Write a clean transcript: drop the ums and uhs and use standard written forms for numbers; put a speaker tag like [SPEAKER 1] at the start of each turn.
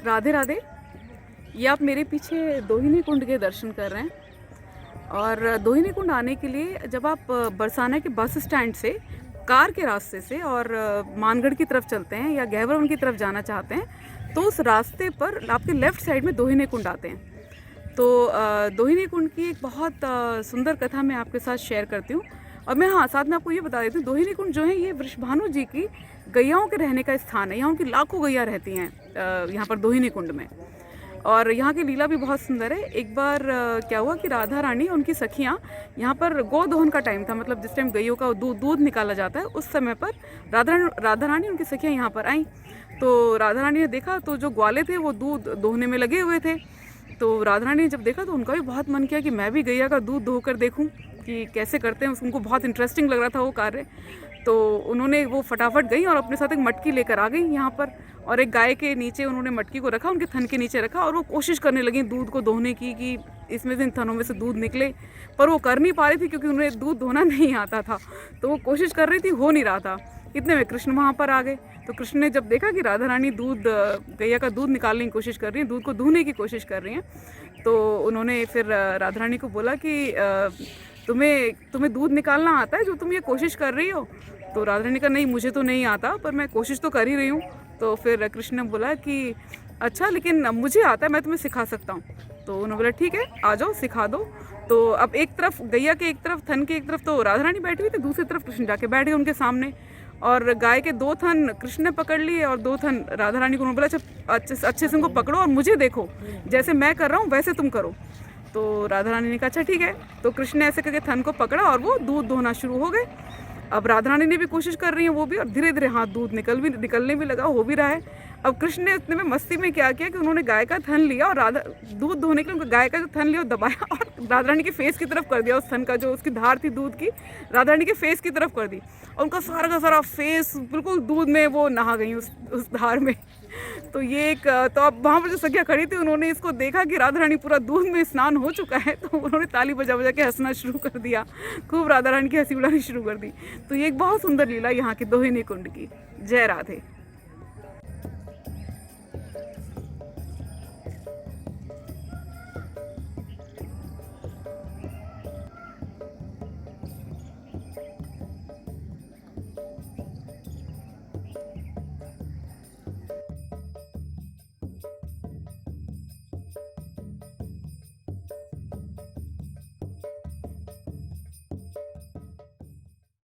[SPEAKER 1] राधे राधे। ये आप मेरे पीछे दोहिनी कुंड के दर्शन कर रहे हैं। और दोहिनी कुंड आने के लिए जब आप बरसाना के बस स्टैंड से कार के रास्ते से और मानगढ़ की तरफ चलते हैं या गहवरवन की तरफ जाना चाहते हैं तो उस रास्ते पर आपके लेफ़्ट साइड में दोहिनी कुंड आते हैं। तो दोहिनी कुंड की एक बहुत सुंदर कथा मैं आपके साथ शेयर करती हूँ। और मैं साथ में आपको ये बता देती हूँ, दोहिनी कुंड जो है ये वृषभानु जी की गैयाओं के रहने का स्थान है। यहाँ उनकी लाखों गैया रहती हैं यहाँ पर दोहिनी कुंड में। और यहाँ की लीला भी बहुत सुंदर है। एक बार क्या हुआ कि राधा रानी उनकी सखियाँ यहाँ पर गोदोहन का टाइम था, मतलब जिस टाइम गैयों का दूध निकाला जाता है उस समय पर राधा रानी उनकी सखियाँ यहाँ पर आईं। तो राधा रानी ने देखा तो जो ग्वाले थे वो दूध दोहने में लगे हुए थे। तो राधा रानी ने जब देखा तो उनका भी बहुत मन किया कि मैं भी गैया का दूध दोहकर देखूं कि कैसे करते हैं। उनको बहुत इंटरेस्टिंग लग रहा था वो कार्य। तो उन्होंने वो फटाफट गई और अपने साथ एक मटकी लेकर आ गई यहाँ पर, और एक गाय के नीचे उन्होंने मटकी को रखा, उनके थन के नीचे रखा, और वो कोशिश करने लगी दूध को दोहने की कि इसमें से इन थनों में से दूध निकले। पर वो कर नहीं पा रही थी क्योंकि उन्हें दूध दोहना नहीं आता था। तो वो कोशिश कर रही थी, हो नहीं रहा था। इतने में कृष्ण वहाँ पर आ गए। तो कृष्ण ने जब देखा कि राधा रानी गैया का दूध निकालने की कोशिश कर रही हैं, दूध को दूहने की कोशिश कर रही हैं, तो उन्होंने फिर राधा रानी को बोला कि तुम्हें दूध निकालना आता है जो तुम ये कोशिश कर रही हो? तो राधा रानी का नहीं, मुझे तो नहीं आता, पर मैं कोशिश तो कर ही रही हूँ। तो फिर कृष्ण ने बोला कि अच्छा, लेकिन मुझे आता है, मैं तुम्हें सिखा सकता हूँ। तो उन्होंने बोला ठीक है, आ जाओ सिखा दो। तो अब एक तरफ गैया के एक तरफ थन के एक तरफ तो राधा रानी बैठी हुई थी, दूसरी तरफ कृष्ण जाके बैठ गए उनके सामने। और गाय के 2 थन कृष्ण ने पकड़ लिए और 2 थन राधा रानी को। उन्होंने बोला अच्छे से उनको पकड़ो और मुझे देखो, जैसे मैं कर रहा हूँ वैसे तुम करो। तो राधा रानी ने कहा अच्छा ठीक है। तो कृष्ण ने ऐसे करके थन को पकड़ा और वो दूध दोहना शुरू हो गए। अब राधा रानी ने भी कोशिश कर रही है वो भी, और धीरे धीरे हाथ दूध निकलने भी लगा, हो भी रहा है। अब कृष्ण ने इतने में मस्ती में क्या किया कि उन्होंने गाय का थन लिया और दूध धोने के लिए उनका गाय का जो थन लिया वो दबाया और राधा रानी के फेस की तरफ कर दिया। उस थन का जो उसकी धार थी दूध की, राधा रानी के फेस की तरफ कर दी, और उनका सारा का सारा फेस बिल्कुल दूध में वो नहा गई उस धार में। तो ये एक तो अब वहाँ पर जो सखियाँ खड़ी थी उन्होंने इसको देखा कि राधा रानी पूरा दूध में स्नान हो चुका है, तो उन्होंने ताली बजा बजा के हंसना शुरू कर दिया, खूब राधा रानी की हंसी उड़ानी शुरू कर दी। तो ये एक बहुत सुंदर लीला यहाँ की दोहिनी कुंड की। जय राधे।